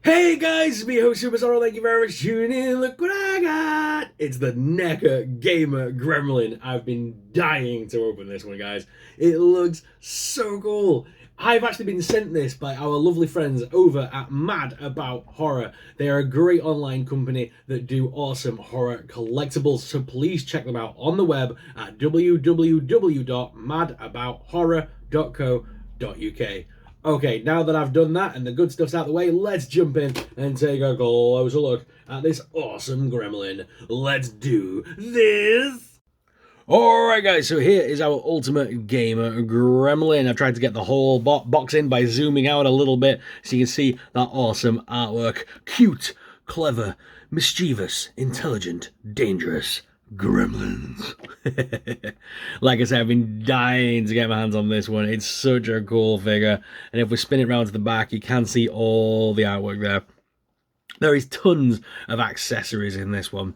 Hey guys, it's me, host Super Sorrow. Thank you very much for tuning in. Look what I got! It's the NECA Gamer Gremlin. I've been dying to open this one, guys. It looks so cool. I've actually been sent this by our lovely friends over at Mad About Horror. They are a great online company that do awesome horror collectibles, so please check them out on the web at www.madabouthorror.co.uk. Okay, now that I've done that and the good stuff's out the way, let's jump in and take a closer look at this awesome gremlin. Let's do this! Alright guys, so here is our Ultimate Gamer Gremlin. I've tried to get the whole box in by zooming out a little bit so you can see that awesome artwork. Cute, clever, mischievous, intelligent, dangerous Gremlins. Like I said, I've been dying to get my hands on this one. It's such a cool figure. And if we spin it round to the back, you can see all the artwork there. There is tons of accessories in this one.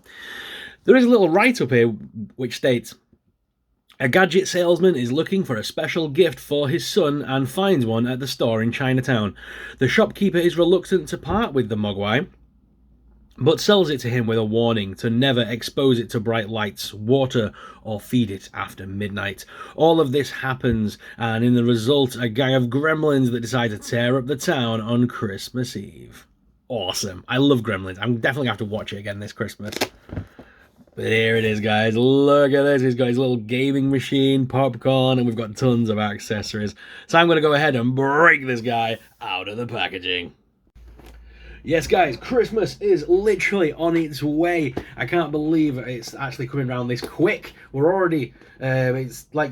There is a little write-up here which states, a gadget salesman is looking for a special gift for his son and finds one at the store in Chinatown. The shopkeeper is reluctant to part with the Mogwai, but sells it to him with a warning to never expose it to bright lights, water, or feed it after midnight. All of this happens, and in the result, a gang of gremlins that decide to tear up the town on Christmas Eve. Awesome. I love Gremlins. I'm definitely going to have to watch it again this Christmas. But here it is, guys. Look at this. He's got his little gaming machine, popcorn, and we've got tons of accessories. So I'm going to go ahead and break this guy out of the packaging. Yes, guys, Christmas is literally on its way. I can't believe it's actually coming around this quick. We're already, it's like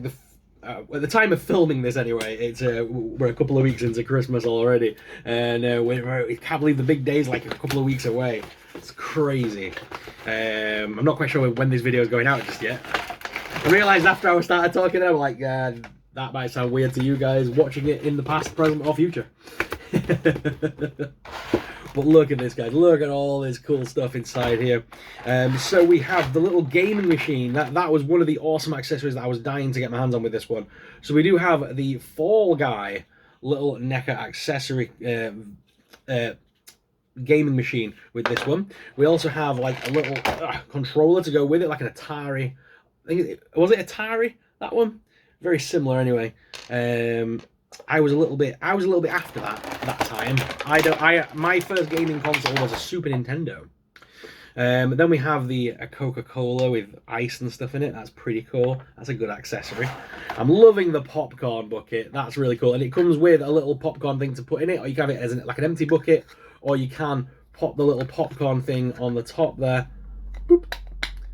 at the time of filming this anyway, it's we're a couple of weeks into Christmas already. And we can't believe the big day's like a couple of weeks away. It's crazy. I'm not quite sure when this video is going out just yet. I realised after I started talking, I'm like, that might sound weird to you guys watching it in the past, present, or future. But look at this, guys. Look at all this cool stuff inside here. So we have the little gaming machine. That was one of the awesome accessories that I was dying to get my hands on with this one. So we do have the Fall Guy little NECA accessory gaming machine with this one. We also have like a little controller to go with it, like an Atari. Was it Atari, that one? Very similar anyway. I was a little bit after that time. My first gaming console was a Super Nintendo. Then we have the Coca-Cola with ice and stuff in it. That's pretty cool. That's a good accessory. I'm loving the popcorn bucket. That's really cool. And it comes with a little popcorn thing to put in it, or you can have it as like an empty bucket, or you can pop the little popcorn thing on the top there. Boop.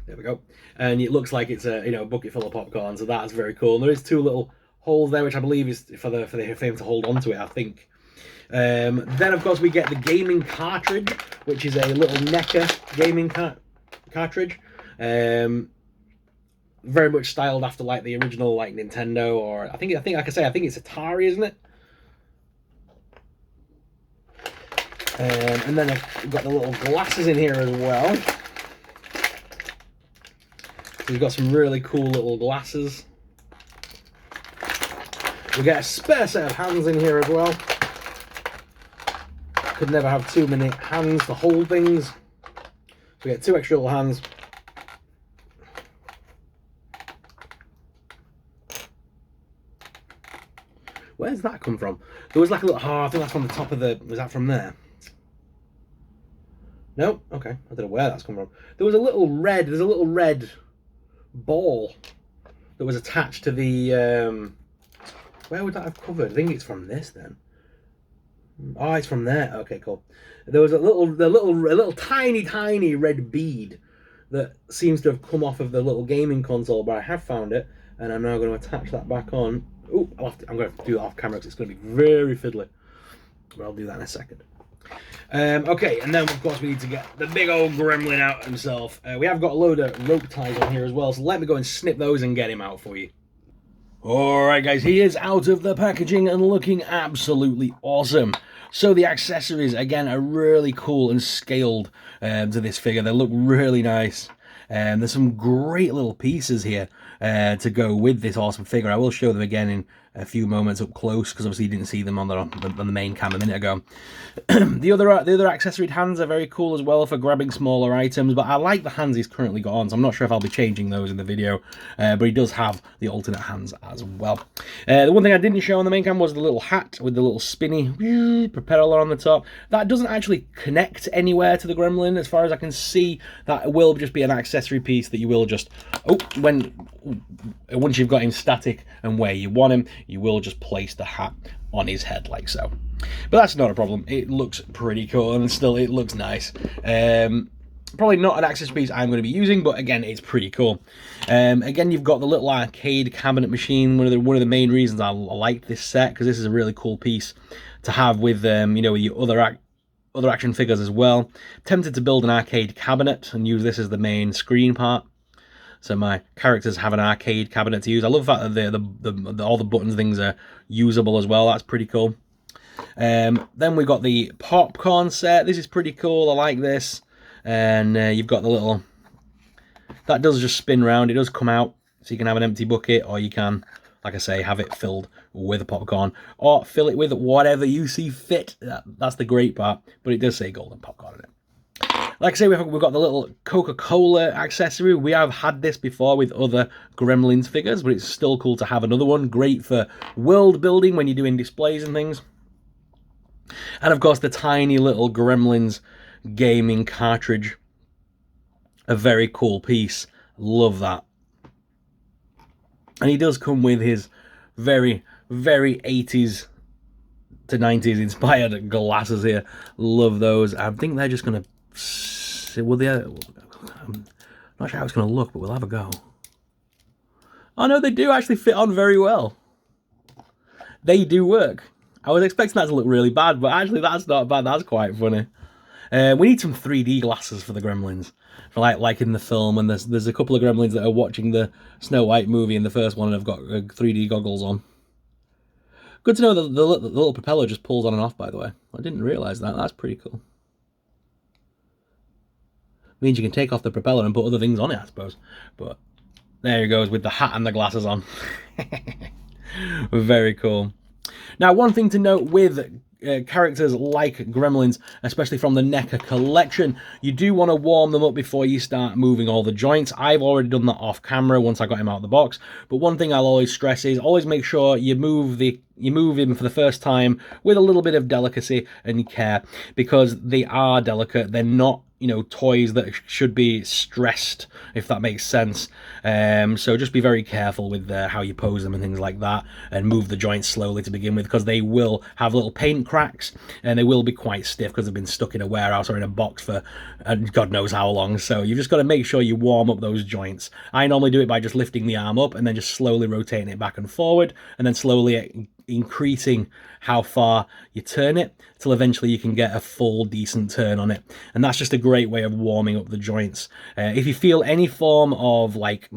There we go. And it looks like it's a bucket full of popcorn. So that's very cool. And there is two little holes there, which I believe is for him to hold onto it, I think. Then of course we get the gaming cartridge, which is a little NECA gaming cartridge. Very much styled after like the original like Nintendo, or I think like I say, I think it's Atari, isn't it? And then we've got the little glasses in here as well. So we've got some really cool little glasses. We get a spare set of hands in here as well. Could never have too many hands to hold things. So we get two extra little hands. Where's that come from? There was like a little, I think that's from the top of the, was that from there? No? Okay, I don't know where that's come from. There's a little red ball that was attached to the, where would that have covered? I think it's from this then. Oh, it's from there. Okay, cool. There was a little tiny red bead that seems to have come off of the little gaming console, but I have found it, and I'm now going to attach that back on. Oh, I'm going to have to do that off camera because it's going to be very fiddly. But I'll do that in a second. Okay, and then of course we need to get the big old gremlin out himself. We have got a load of rope ties on here as well, so let me go and snip those and get him out for you. Alright guys, he is out of the packaging and looking absolutely awesome. So the accessories, again, are really cool and scaled to this figure. They look really nice. There's some great little pieces here to go with this awesome figure. I will show them again a few moments up close, because obviously you didn't see them on the main cam a minute ago. The other accessory hands are very cool as well for grabbing smaller items, but I like the hands he's currently got on, so I'm not sure if I'll be changing those in the video, but he does have the alternate hands as well. The one thing I didn't show on the main cam was the little hat with the little spinny propeller on the top. That doesn't actually connect anywhere to the Gremlin as far as I can see. That will just be an accessory piece that you will just, once you've got him static and where you want him, you will just place the hat on his head like so. But that's not a problem. It looks pretty cool, and still it looks nice. Probably not an accessory piece I'm going to be using, but again, it's pretty cool. Again, you've got the little arcade cabinet machine. One of the main reasons I like this set, because this is a really cool piece to have with you know, with your other action figures as well. Tempted to build an arcade cabinet and use this as the main screen part, so my characters have an arcade cabinet to use. I love the fact that all the buttons things are usable as well. That's pretty cool. Then we've got the popcorn set. This is pretty cool. I like this. And you've got the little, that does just spin round. It does come out, so you can have an empty bucket, or you can, like I say, have it filled with popcorn, or fill it with whatever you see fit. That's the great part, but it does say golden popcorn in it. Like I say, we've got the little Coca-Cola accessory. We have had this before with other Gremlins figures, but it's still cool to have another one. Great for world building when you're doing displays and things. And of course, the tiny little Gremlins gaming cartridge. A very cool piece. Love that. And he does come with his very, very 80s to 90s inspired glasses here. Love those. I think they're just going to... Well, I'm not sure how it's going to look, but we'll have a go. Oh no, they do actually fit on very well. They do work. I was expecting that to look really bad, but actually that's not bad. That's quite funny. We need some 3D glasses for the Gremlins, for like in the film. And there's a couple of Gremlins that are watching the Snow White movie in the first one and have got 3D goggles on. Good to know that the little propeller just pulls on and off, by the way. I didn't realise that. That's pretty cool. Means you can take off the propeller and put other things on it, I suppose. But there he goes with the hat and the glasses on. Very cool. Now, one thing to note with characters like Gremlins, especially from the NECA collection, you do want to warm them up before you start moving all the joints. I've already done that off camera once I got him out of the box, but one thing I'll always stress is always make sure you move him for the first time with a little bit of delicacy and care, because they are delicate. They're not, you know, toys that should be stressed, if that makes sense. So just be very careful with how you pose them and things like that, and move the joints slowly to begin with, because they will have little paint cracks and they will be quite stiff because they've been stuck in a warehouse or in a box for God knows how long. So you've just got to make sure you warm up those joints. I normally do it by just lifting the arm up and then just slowly rotating it back and forward, and then slowly increasing how far you turn it till eventually you can get a full decent turn on it. And that's just a great way of warming up the joints. If you feel any form of like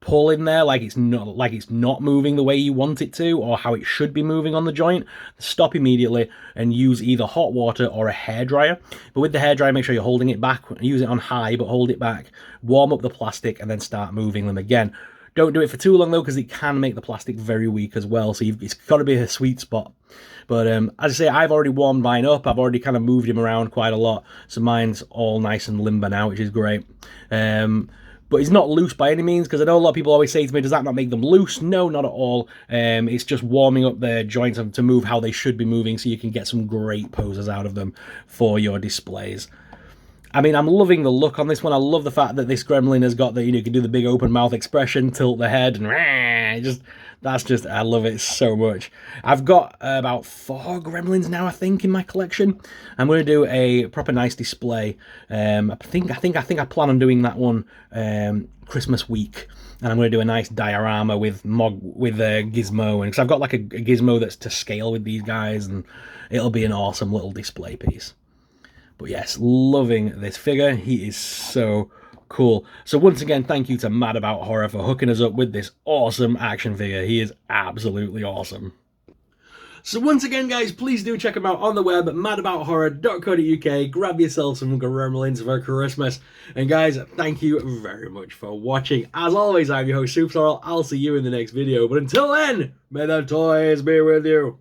pull in there, like it's not moving the way you want it to, or how it should be moving on the joint, stop immediately and use either hot water or a hairdryer. But with the hairdryer, make sure you're holding it back. Use it on high, but hold it back. Warm up the plastic and then start moving them again. Don't do it for too long though, because it can make the plastic very weak as well. So it's got to be a sweet spot. But as I say, I've already warmed mine up. I've already kind of moved him around quite a lot. So mine's all nice and limber now, which is great. But it's not loose by any means, because I know a lot of people always say to me, does that not make them loose? No, not at all. It's just warming up their joints to move how they should be moving, so you can get some great poses out of them for your displays. I mean, I'm loving the look on this one. I love the fact that this Gremlin has got the, you know, you can do the big open mouth expression, tilt the head, and I love it so much. I've got about 4 Gremlins now, I think, in my collection. I'm going to do a proper nice display. I think I plan on doing that one Christmas week, and I'm going to do a nice diorama with Gizmo, and because I've got like a Gizmo that's to scale with these guys, and it'll be an awesome little display piece. But yes, loving this figure. He is so cool. So once again, thank you to Mad About Horror for hooking us up with this awesome action figure. He is absolutely awesome. So once again, guys, please do check them out on the web, madabouthorror.co.uk. Grab yourself some Gremlins for Christmas. And guys, thank you very much for watching. As always, I'm your host, Supersorrel. I'll see you in the next video. But until then, may the toys be with you.